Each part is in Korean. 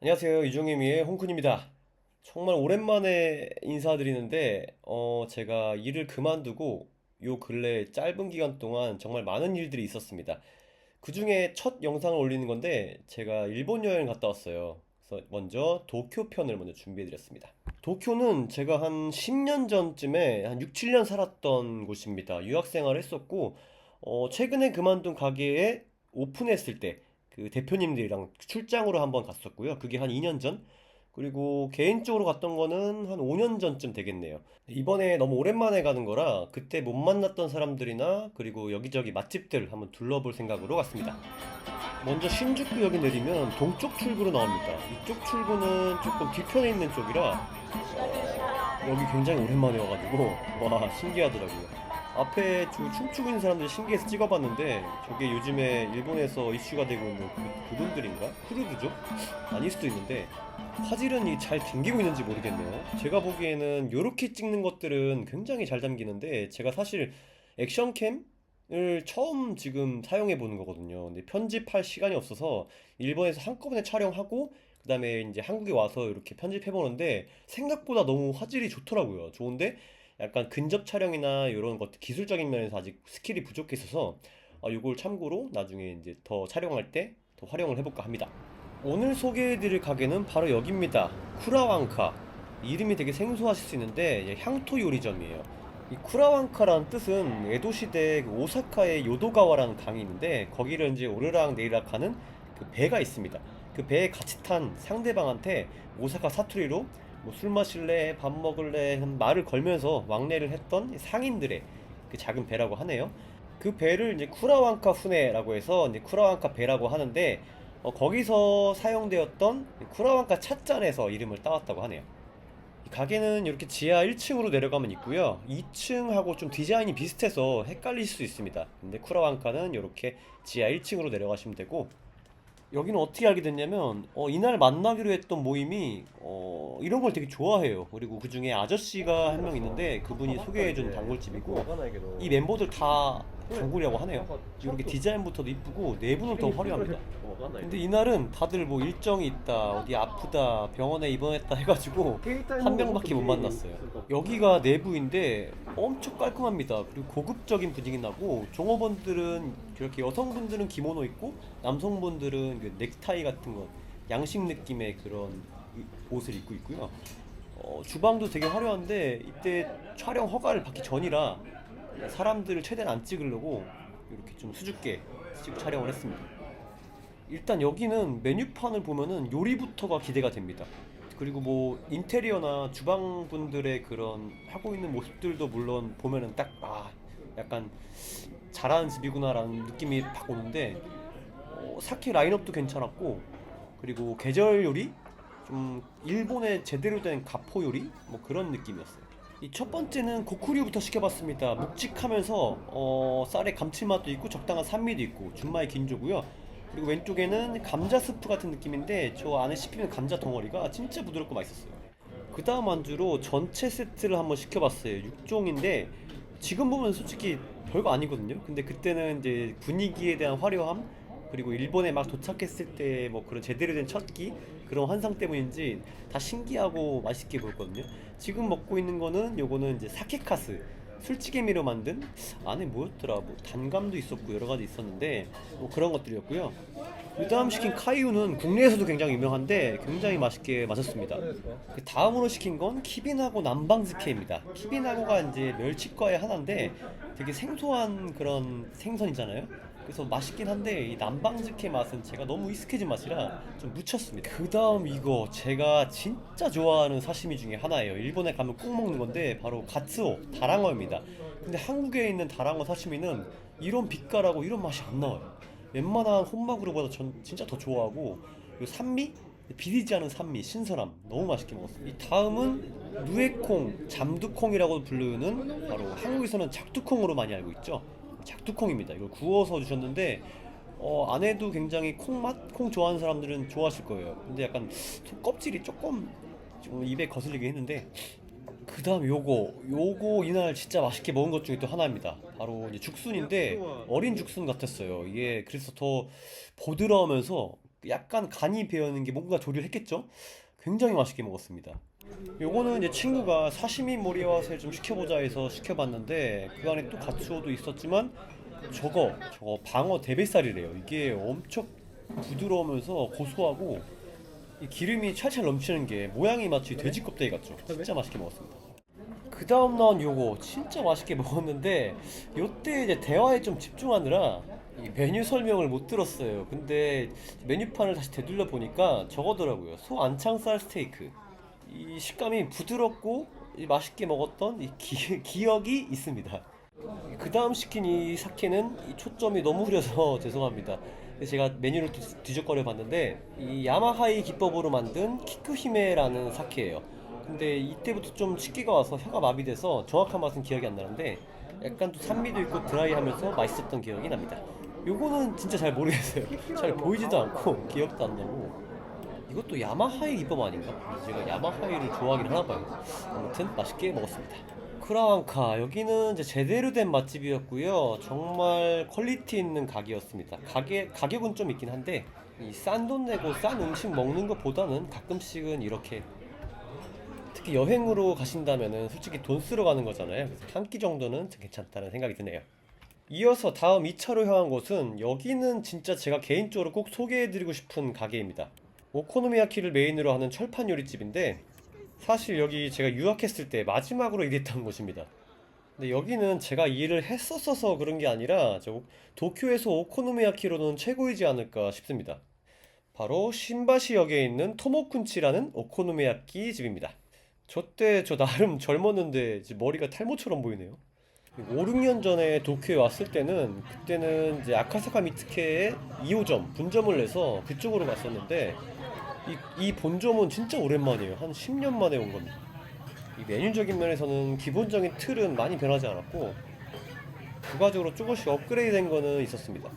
안녕하세요. 이종의미의 홍쿤입니다. 정말 오랜만에 인사드리는데, 제가 일을 그만두고 요 근래 짧은 기간 동안 정말 많은 일들이 있었습니다. 그 중에 첫 영상을 올리는 건데, 제가 일본 여행을 갔다 왔어요. 그래서 먼저 도쿄 편을 먼저 준비해드렸습니다. 도쿄는 제가 한 10년 전쯤에 한 6, 7년 살았던 곳입니다. 유학 생활을 했었고, 최근에 그만둔 가게에 오픈했을 때, 그 대표님들이랑 출장으로 한번 갔었고요. 그게 한 2년 전. 그리고 개인적으로 갔던 거는 한 5년 전쯤 되겠네요. 이번에 너무 오랜만에 가는 거라 그때 못 만났던 사람들이나 그리고 여기저기 맛집들 한번 둘러볼 생각으로 갔습니다. 먼저 신주쿠역에 내리면 동쪽 출구로 나옵니다. 이쪽 출구는 조금 뒤편에 있는 쪽이라 여기 굉장히 오랜만에 와가지고 와 신기하더라고요. 앞에 춤추고 있는 사람들 신기해서 찍어봤는데 저게 요즘에 일본에서 이슈가 되고 있는 그분들인가? 크루드족? 아닐 수도 있는데 화질은 잘 담기고 있는지 모르겠네요. 제가 보기에는 요렇게 찍는 것들은 굉장히 잘 담기는데 제가 사실 액션캠을 처음 지금 사용해 보는 거거든요. 근데 편집할 시간이 없어서 일본에서 한꺼번에 촬영하고 그다음에 이제 한국에 와서 이렇게 편집해 보는데 생각보다 너무 화질이 좋더라고요. 좋은데 약간 근접 촬영이나 이런 것 기술적인 면에서 아직 스킬이 부족해 있어서 이걸 참고로 나중에 이제 더 촬영할 때 더 활용을 해볼까 합니다. 오늘 소개해드릴 가게는 바로 여기입니다. 쿠라완카. 이름이 되게 생소하실 수 있는데 향토 요리점이에요. 이 쿠라완카라는 뜻은 에도 시대 그 오사카의 요도가와라는 강이 있는데 거기를 이제 오르락 내리락 하는 그 배가 있습니다. 그 배에 같이 탄 상대방한테 오사카 사투리로 뭐 술 마실래, 밥 먹을래 말을 걸면서 왕래를 했던 상인들의 그 작은 배라고 하네요. 그 배를 이제 쿠라완카 후네라고 해서 이제 쿠라완카 배라고 하는데 거기서 사용되었던 쿠라완카 찻잔에서 이름을 따왔다고 하네요. 이 가게는 이렇게 지하 1층으로 내려가면 있고요. 2층하고 좀 디자인이 비슷해서 헷갈릴 수 있습니다. 근데 쿠라완카는 이렇게 지하 1층으로 내려가시면 되고 여기는 어떻게 알게 됐냐면 이날 만나기로 했던 모임이 이런 걸 되게 좋아해요. 그리고 그 중에 아저씨가 한 명 있는데 그분이 소개해준 단골집이고 이 멤버들 다 단골이라고 하네요. 이렇게 디자인부터도 이쁘고 내부는 더 화려합니다. 근데 이날은 다들 뭐 일정이 있다, 어디 아프다, 병원에 입원했다 해가지고 한 명밖에 못 만났어요. 여기가 내부인데 엄청 깔끔합니다. 그리고 고급적인 분위기 나고 종업원들은 이렇게 여성분들은 기모노 입고 남성분들은 그 넥타이 같은 거 양식 느낌의 그런 옷을 입고 있고요. 주방도 되게 화려한데 이때 촬영 허가를 받기 전이라 사람들을 최대한 안 찍으려고 이렇게 좀 수줍게 찍고 촬영을 했습니다. 일단 여기는 메뉴판을 보면은 요리부터가 기대가 됩니다. 그리고 뭐 인테리어나 주방분들의 그런 하고 있는 모습들도 물론 보면은 딱 약간 잘하는 집이구나라는 느낌이 팍 오는데 사케 라인업도 괜찮았고 그리고 계절 요리 좀 일본의 제대로 된 가포 요리 뭐 그런 느낌이었어요. 이 첫 번째는 고쿠류부터 시켜봤습니다. 묵직하면서 쌀의 감칠맛도 있고 적당한 산미도 있고 준마의 긴조고요. 그리고 왼쪽에는 감자 스프 같은 느낌인데 저 안에 씹히는 감자 덩어리가 진짜 부드럽고 맛있었어요. 그 다음 안주로 전체 세트를 한번 시켜봤어요. 6종인데 지금 보면 솔직히 별거 아니거든요. 근데 그때는 이제 분위기에 대한 화려함 그리고 일본에 막 도착했을 때 뭐 그런 제대로 된 첫 끼 그런 환상 때문인지 다 신기하고 맛있게 보였거든요. 지금 먹고 있는 거는 요거는 이제 사케카스 술찌개미로 만든 안에 뭐였더라 뭐 단감도 있었고 여러 가지 있었는데 뭐 그런 것들이었고요. 그 다음 시킨 카이유는 국내에서도 굉장히 유명한데 굉장히 맛있게 마셨습니다. 그 다음으로 시킨 건 키비나고 남방스케입니다. 키비나고가 이제 멸치과의 하나인데 되게 생소한 그런 생선이잖아요. 그래서 맛있긴 한데 이 남방즈케 맛은 제가 너무 익숙해진 맛이라 좀 묻혔습니다. 그 다음 이거 제가 진짜 좋아하는 사시미 중에 하나예요. 일본에 가면 꼭 먹는 건데 바로 가츠오 다랑어입니다. 근데 한국에 있는 다랑어 사시미는 이런 빛깔하고 이런 맛이 안 나와요. 웬만한 혼마구로보다 전 진짜 더 좋아하고 이 산미? 비리지 않은 산미, 신선함 너무 맛있게 먹었습니다. 이 다음은 누에콩, 잠두콩이라고 부르는 바로 한국에서는 작두콩으로 많이 알고 있죠. 작두콩입니다. 이걸 구워서 주셨는데 안에도 굉장히 콩맛? 콩 좋아하는 사람들은 좋아하실 거예요. 근데 약간 껍질이 조금 좀 입에 거슬리게 했는데 그 다음 요거 이날 진짜 맛있게 먹은 것 중에 또 하나입니다. 바로 이제 죽순인데 어린 죽순 같았어요. 이게 그래서 더 보드라우면서 약간 간이 배어있는 게 뭔가 조리를 했겠죠? 굉장히 맛있게 먹었습니다. 요거는 이제 친구가 사시미 모리와세 좀 시켜보자 해서 시켜봤는데 그 안에 또 가츠오도 있었지만 저거 방어 대뱃살이래요. 이게 엄청 부드러우면서 고소하고 이 기름이 찰찰 넘치는 게 모양이 마치 돼지 껍데기 같죠. 진짜 맛있게 먹었습니다. 그 다음 나온 요거 진짜 맛있게 먹었는데 요때 이제 대화에 좀 집중하느라 이 메뉴 설명을 못 들었어요. 근데 메뉴판을 다시 되돌려 보니까 저거더라고요. 소 안창살 스테이크. 이 식감이 부드럽고 맛있게 먹었던 기억이 있습니다. 그 다음 시킨 이 사케는 이 초점이 너무 흐려서 죄송합니다. 그래서 제가 메뉴를 뒤적거려 봤는데 이 야마하이 기법으로 만든 키쿠히메라는 사케예요. 근데 이때부터 좀 식기가 와서 혀가 마비돼서 정확한 맛은 기억이 안 나는데 약간 또 산미도 있고 드라이하면서 맛있었던 기억이 납니다. 요거는 진짜 잘 모르겠어요. 잘 보이지도 않고 기억도 안 나고 이것도 야마하이 기법 아닌가? 그래서 제가 야마하이를 좋아하긴 하나 봐요. 아무튼 맛있게 먹었습니다. 크라왕카 여기는 이제 제대로 된 맛집이었고요. 정말 퀄리티 있는 가게였습니다. 가격은 좀 있긴 한데 이 싼 돈 내고 싼 음식 먹는 것보다는 가끔씩은 이렇게 특히 여행으로 가신다면은 솔직히 돈 쓰러 가는 거잖아요. 그래서 한 끼 정도는 좀 괜찮다는 생각이 드네요. 이어서 다음 2차로 향한 곳은 여기는 진짜 제가 개인적으로 꼭 소개해드리고 싶은 가게입니다. 오코노미야키를 메인으로 하는 철판 요리집인데 사실 여기 제가 유학했을 때 마지막으로 일했던 곳입니다. 근데 여기는 제가 일을 했었어서 그런 게 아니라 도쿄에서 오코노미야키로는 최고이지 않을까 싶습니다. 바로 신바시역에 있는 토모쿤치라는 오코노미야키 집입니다. 저 나름 젊었는데 이제 머리가 탈모처럼 보이네요. 5, 6년 전에 도쿄에 왔을 때는 그때는 이제 아카사카 미츠케에 2호점 분점을 내서 그쪽으로 갔었는데 이 본점은 진짜 오랜만이에요. 한 10년 만에 온 겁니다. 이 메뉴적인 면에서는 기본적인 틀은 많이 변하지 않았고 부가적으로 조금씩 업그레이드 된 거는 있었습니다.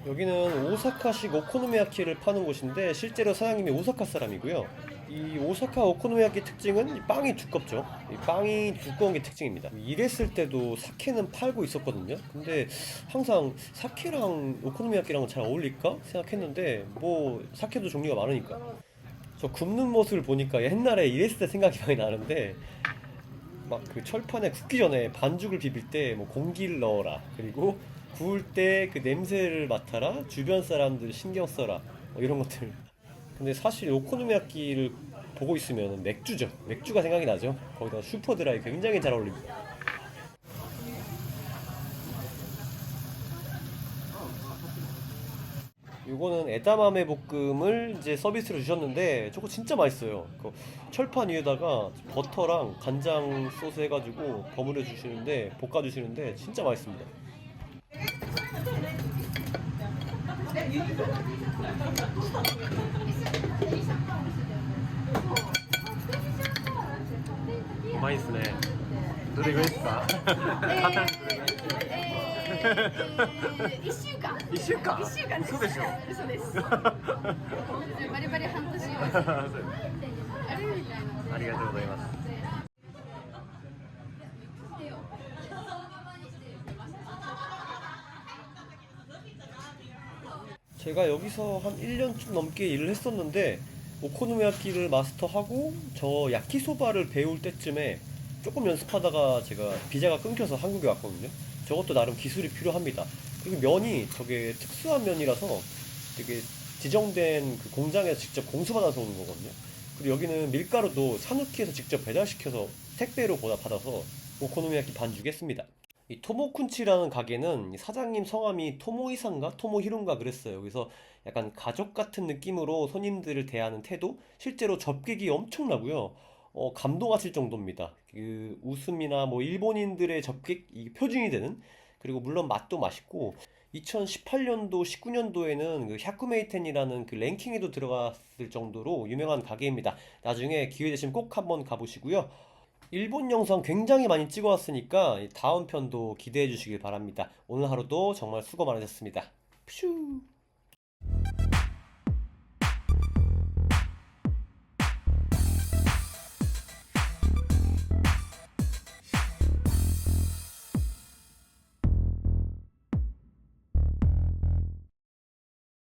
여기는 오사카식 오코노미야키를 파는 곳인데 실제로 사장님이 오사카 사람이고요. 이 오사카 오코노미야키 특징은 이 빵이 두껍죠. 이 빵이 두꺼운 게 특징입니다. 일했을 때도 사케는 팔고 있었거든요. 근데 항상 사케랑 오코노미야키랑은 잘 어울릴까 생각했는데 뭐 사케도 종류가 많으니까 저 굽는 모습을 보니까 옛날에 일했을 때 생각이 많이 나는데 막 그 철판에 굽기 전에 반죽을 비빌 때 뭐 공기를 넣어라 그리고 구울 때 그 냄새를 맡아라 주변 사람들 신경 써라 뭐 이런 것들. 근데 사실 오코노미야끼를 보고 있으면 맥주가 생각이 나죠. 거기다 슈퍼드라이 굉장히 잘 어울립니다. 요거는 에다마메 볶음을 이제 서비스로 주셨는데 저거 진짜 맛있어요. 그 철판 위에다가 버터랑 간장 소스 해가지고 버무려 주시는데 볶아 주시는데 진짜 맛있습니다. 맛있네. どれぐらいですか？1週間1週間1週間です嘘でしょ嘘ですバリバリ半年はあれみたいなありがとうございます。 제가 여기서 한 1년 좀 넘게 일을 했었는데 오코노미야키를 마스터하고 저 야키소바를 배울 때쯤에 조금 연습하다가 제가 비자가 끊겨서 한국에 왔거든요. 저것도 나름 기술이 필요합니다. 그리고 면이 저게 특수한 면이라서 되게 지정된 그 공장에서 직접 공수받아서 오는 거거든요. 그리고 여기는 밀가루도 사누키에서 직접 배달시켜서 택배로 받아서 오코노미야키 반죽했습니다. 이 토모쿤치라는 가게는 이 사장님 성함이 토모이상가 토모히론가 그랬어요. 그래서 약간 가족 같은 느낌으로 손님들을 대하는 태도, 실제로 접객이 엄청나고요. 감동하실 정도입니다. 그 웃음이나 뭐 일본인들의 접객 이 표준이 되는 그리고 물론 맛도 맛있고 2018년도, 19년도에는 그 샤쿠메이텐이라는 그 랭킹에도 들어갔을 정도로 유명한 가게입니다. 나중에 기회 되시면 꼭 한번 가보시고요. 일본 영상 굉장히 많이 찍어왔으니까 다음 편도 기대해 주시길 바랍니다. 오늘 하루도 정말 수고 많으셨습니다. 푸슈.